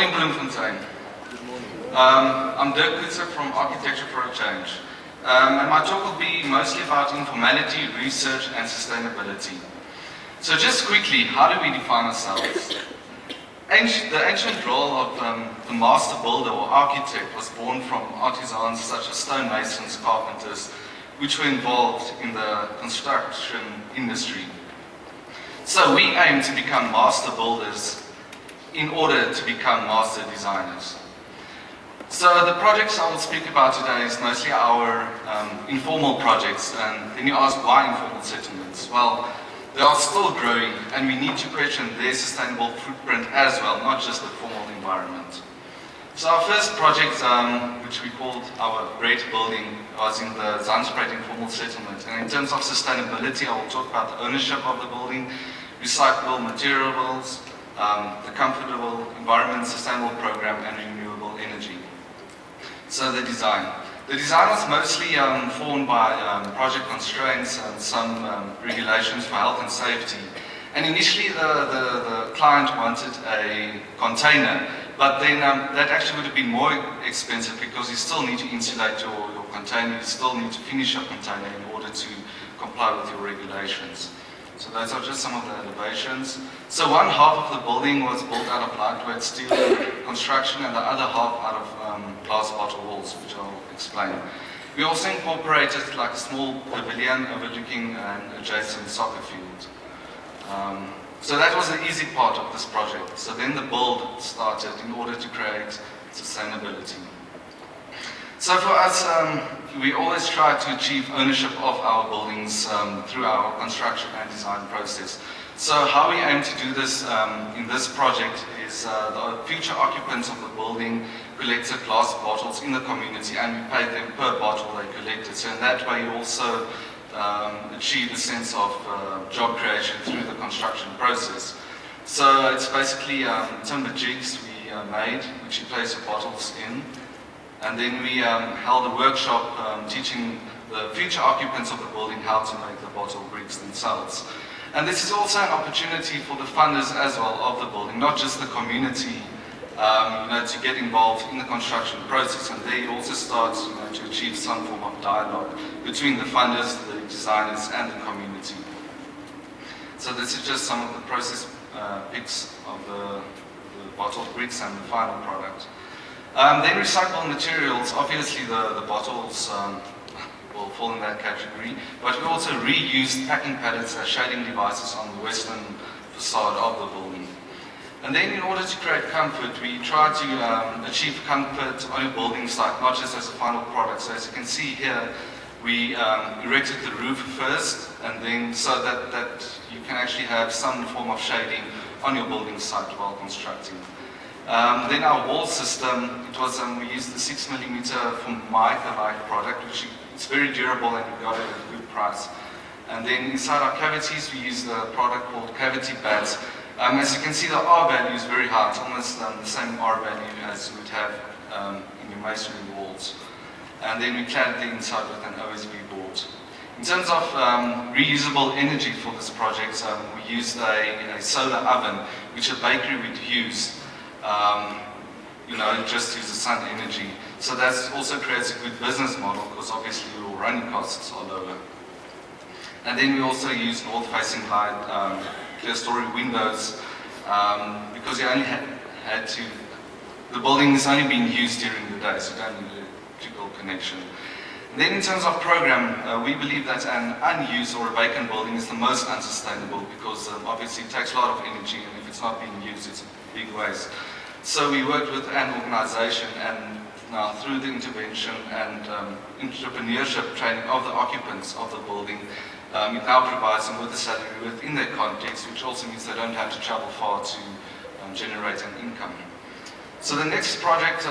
morning, Bloemfontein. Good morning. I'm Dirk Coetzer from Architecture for a Change. And my talk will be mostly about informality, research and sustainability. So just quickly, how do we define ourselves? The ancient role of the master builder or architect was born from artisans such as stonemasons, carpenters, which were involved in the construction industry. So we aim to become master builders in order to become master designers. So the projects I will speak about today is mostly our informal projects, and then you ask why informal settlements? Well, they are still growing and we need to question their sustainable footprint as well, not just the formal environment. So our first project, which we called our Great Building, was in the Zandspruit informal settlement. And in terms of sustainability, I will talk about the ownership of the building, recyclable materials, the comfortable environment sustainable program and renewable energy. So the design. The design was mostly formed by project constraints and some regulations for health and safety. And initially the client wanted a container, but then that actually would have been more expensive because you still need to insulate your container, you still need to finish your container in order to comply with your regulations. So those are just some of the elevations. So one half of the building was built out of lightweight steel construction and the other half out of glass bottle walls, which I'll explain. We also incorporated like a small pavilion overlooking an adjacent soccer field. So that was the easy part of this project. So then the build started in order to create sustainability. So for us, we always try to achieve ownership of our buildings through our construction and design process. So how we aim to do this in this project is the future occupants of the building collected glass bottles in the community and we paid them per bottle they collected. So in that way you also achieve a sense of job creation through the construction process. So it's basically timber jigs we made, which you place your bottles in. And then we held a workshop teaching the future occupants of the building how to make the bottle bricks themselves. And this is also an opportunity for the funders as well of the building, not just the community, to get involved in the construction process. And there you also start to achieve some form of dialogue between the funders, the designers and the community. So this is just some of the process pics of the bottle bricks and the final product. Then recyclable materials, obviously the bottles will fall in that category, but we also reused packing pallets as shading devices on the western facade of the building. And then in order to create comfort, we try to achieve comfort on your building site, not just as a final product. So as you can see here, we erected the roof first, and then so that you can actually have some form of shading on your building site while constructing. Then our wall system, it was we used the 6mm Formica-like product, which is very durable and we got it at a good price. And then inside our cavities, we used a product called Cavity Bats. As you can see, the R value is very high. It's almost the same R value as you would have in your masonry walls. And then we cladded the inside with an OSB board. In terms of reusable energy for this project, we used a solar oven, which a bakery would use. Just use the sun energy. So that also creates a good business model because obviously your running costs are lower. And then we also use north-facing light, clear story windows, because you only had to, the building is only being used during the day, so you don't need an electrical connection. And then in terms of program, we believe that an unused or a vacant building is the most unsustainable because obviously it takes a lot of energy and if it's not being used, it's a big waste. So we worked with an organization and now through the intervention and entrepreneurship training of the occupants of the building, it now provides them with a salary within their context, which also means they don't have to travel far to generate an income. So the next project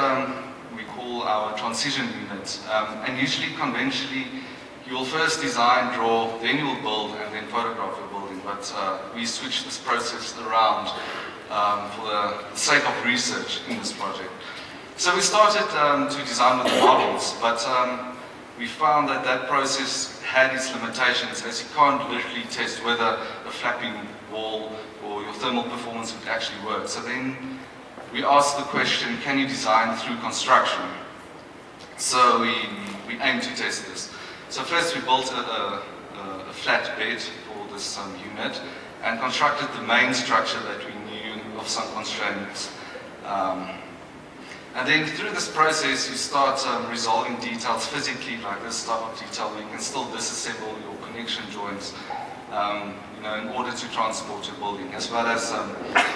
we call our transition unit. And usually, conventionally, you will first design, draw, then you will build, and then photograph your building. But we switched this process around for the sake of research in this project. So we started to design with the models, but we found that that process had its limitations, as you can't literally test whether a flapping wall or your thermal performance would actually work. So then we asked the question, can you design through construction? So we aim to test this. So first we built a flat bed for this unit and constructed the main structure that we knew of some constraints. And then through this process you start resolving details physically, like this type of detail where you can still disassemble your connection joints in order to transport your building, as well as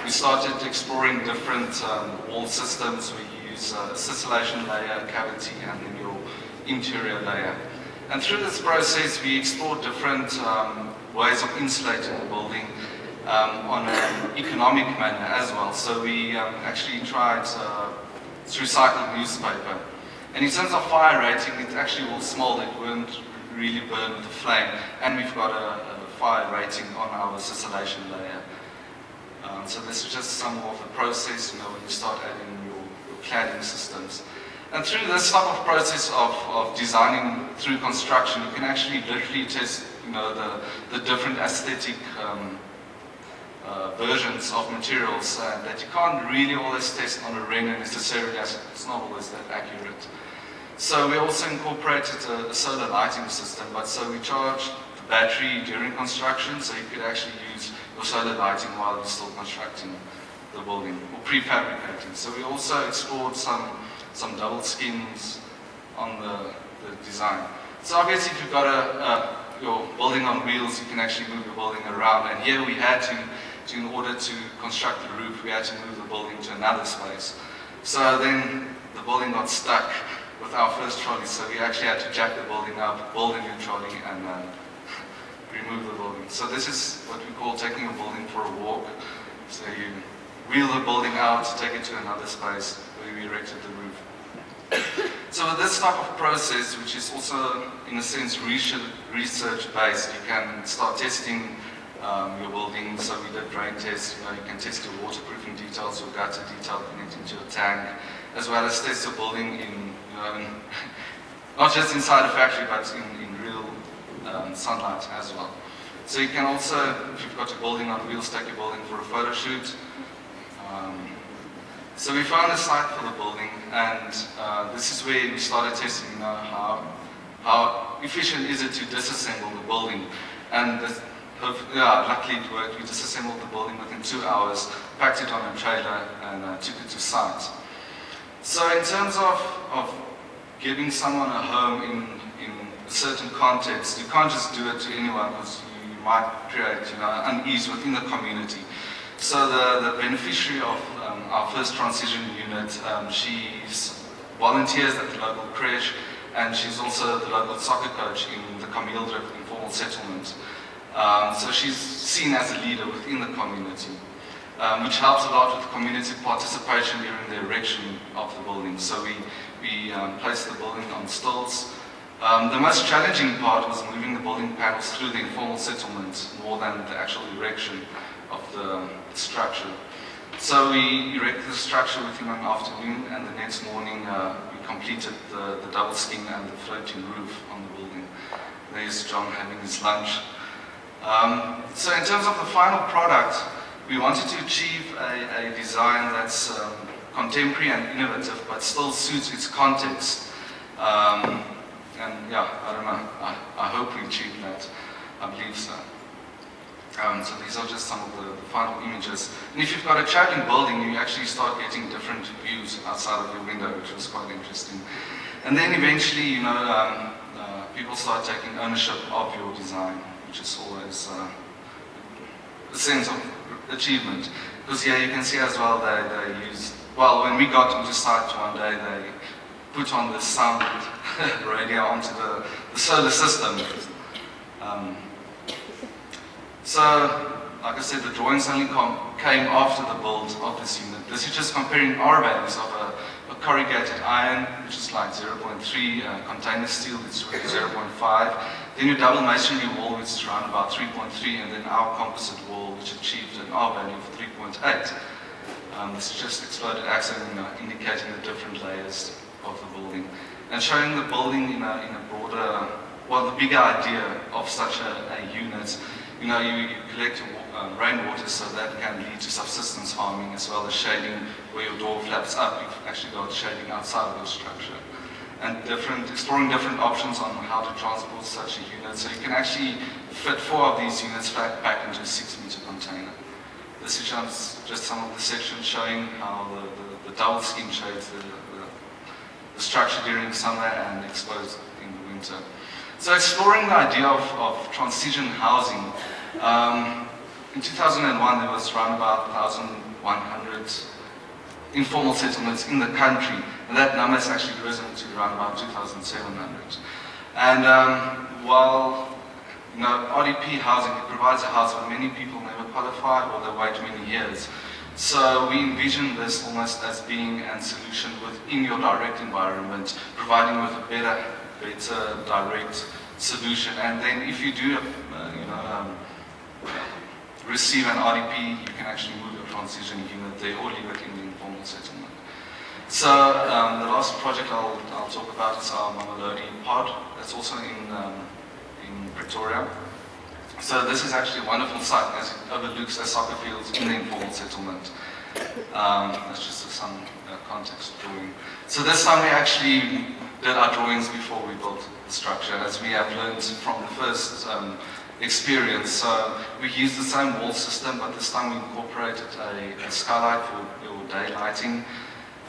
we started exploring different wall systems. We use a scintillation layer, cavity, and then your interior layer. And through this process we explored different ways of insulating the building on an economic manner as well. So we actually tried recycled newspaper. And in terms of fire rating, it actually will smolder, it won't really burn with a flame. And we've got a fire rating on our scintillation layer. So this is just some of the process, when you start adding your cladding systems. And through this type of process of designing through construction, you can actually literally test, the different aesthetic versions of materials that you can't really always test on a render necessarily, as it's not always that accurate. So we also incorporated a solar lighting system, but so we charged the battery during construction, so you could actually use your solar lighting while you're still constructing the building or prefabricating. So we also explored some double skins on the design. So obviously if you've got your building on wheels, you can actually move the building around, and here we had to in order to construct the roof, we had to move the building to another space. So then the building got stuck with our first trolley, so we actually had to jack the building up, build a new trolley, and remove the building. So this is what we call taking a building for a walk. So you wheel the building out, take it to another space where we erected the roof. So with this type of process, which is also in a sense research-based, you can start testing your building. So we did drain tests, you can test your waterproofing details, your gutter detail connecting to your tank, as well as test your building in, not just inside a factory, but in real sunlight as well. So you can also, if you've got your building on wheels, take your building for a photo shoot. So we found a site for the building, and this is where we started testing, how efficient is it to disassemble the building. And luckily it worked. We disassembled the building within 2 hours, packed it on a trailer, and took it to site. So in terms of giving someone a home in a certain context, you can't just do it to anyone, because you might create unease within the community. So the beneficiary of our first transition unit, she's volunteers at the local creche, and she's also the local soccer coach in the Camille informal settlement. So she's seen as a leader within the community, which helps a lot with community participation during the erection of the building. So we placed the building on stilts. The most challenging part was moving the building panels through the informal settlement more than the actual erection of the structure. So we erected the structure within an afternoon, and the next morning we completed the double skin and the floating roof on the building. There's John having his lunch. So in terms of the final product, we wanted to achieve a design that's contemporary and innovative, but still suits its context. And yeah, I don't know, I hope we achieved that. I believe so. So these are just some of the final images. And if you've got a traveling building, you actually start getting different views outside of your window, which was quite interesting. And then eventually, people start taking ownership of your design, which is always a sense of achievement. Because here you can see as well, they use, well, when we got into site one day, they put on the sound radio onto the solar system. So, like I said, the drawings only came after the build of this unit. This is just comparing R values of a corrugated iron, which is like 0.3, container steel, it's 0.5. Then your double masonry wall, which is around about 3.3, and then our composite wall, which achieved an R value of 3.8. This is just exploded axle, indicating the different layers of the building, and showing the building in a broader, well, the bigger idea of such a unit. You collect rainwater, so that can lead to subsistence farming as well as shading where your door flaps up. You've actually got shading outside of your structure. And exploring different options on how to transport such a unit. So you can actually fit 4 of these units back into a 6-meter container. This is just some of the sections showing how the double scheme shades the structure during summer and exposed in the winter. So exploring the idea of transition housing. In 2001 there was around about 1,100 informal settlements in the country, and that number has actually risen to around about 2,700. And while RDP housing, it provides a house, but many people never qualify or they wait many years. So we envision this almost as being a solution within your direct environment, providing with a better direct solution. And then if you do receive an RDP, you can actually move your transition unit there or leave it in the informal settlement. So the last project I'll talk about is our Mamelodi pod. That's also in Pretoria. So this is actually a wonderful site as it overlooks the soccer fields in the informal settlement. That's just some context drawing. So this time we actually did our drawings before we built the structure, as we have learned from the first experience. So we used the same wall system, but this time we incorporated a skylight for your day lighting.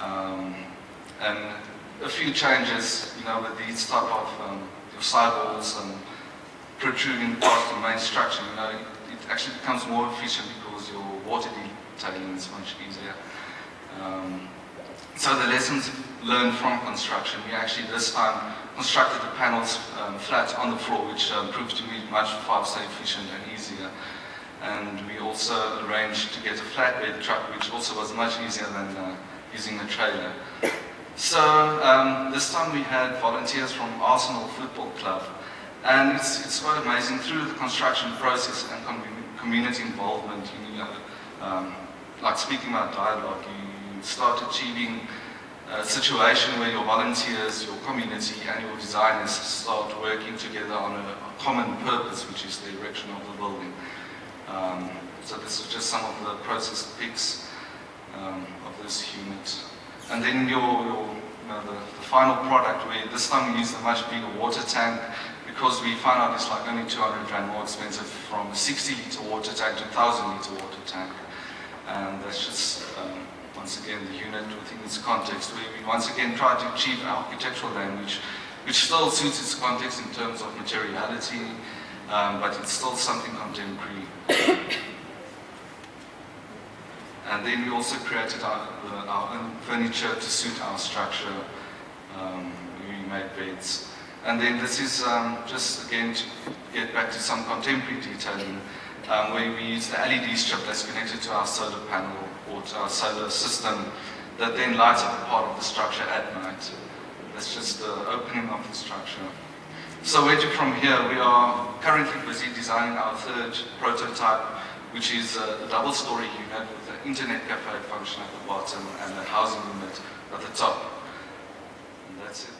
And a few changes, with these type of your sidewalls and protruding past the main structure, it actually becomes more efficient because your water detailing is much easier. So the lessons learned from construction, we actually this time constructed the panels flat on the floor, which proved to be much faster, efficient and easier. And we also arranged to get a flatbed truck, which also was much easier than using a trailer. So this time we had volunteers from Arsenal Football Club, and it's quite amazing through the construction process and community involvement. Like speaking about dialogue, you start achieving a situation where your volunteers, your community and your designers start working together on a common purpose, which is the erection of the building. So this is just some of the process pics of this unit. And then the final product, where this time we used a much bigger water tank, because we found out it's like only 200 rand more expensive from a 60-litre water tank to a 1,000-litre water tank. And that's just, once again, the unit within its context, where we once again try to achieve an architectural language, which still suits its context in terms of materiality, but it's still something contemporary. And then we also created our own furniture to suit our structure. We made beds. And then this is just again to get back to some contemporary detailing, where we use the LED strip that's connected to our solar panel or to our solar system that then lights up a part of the structure at night. That's just the opening of the structure. So where to from here? We are currently busy designing our third prototype, which is a double-story unit with an internet cafe function at the bottom and a housing unit at the top. And that's it.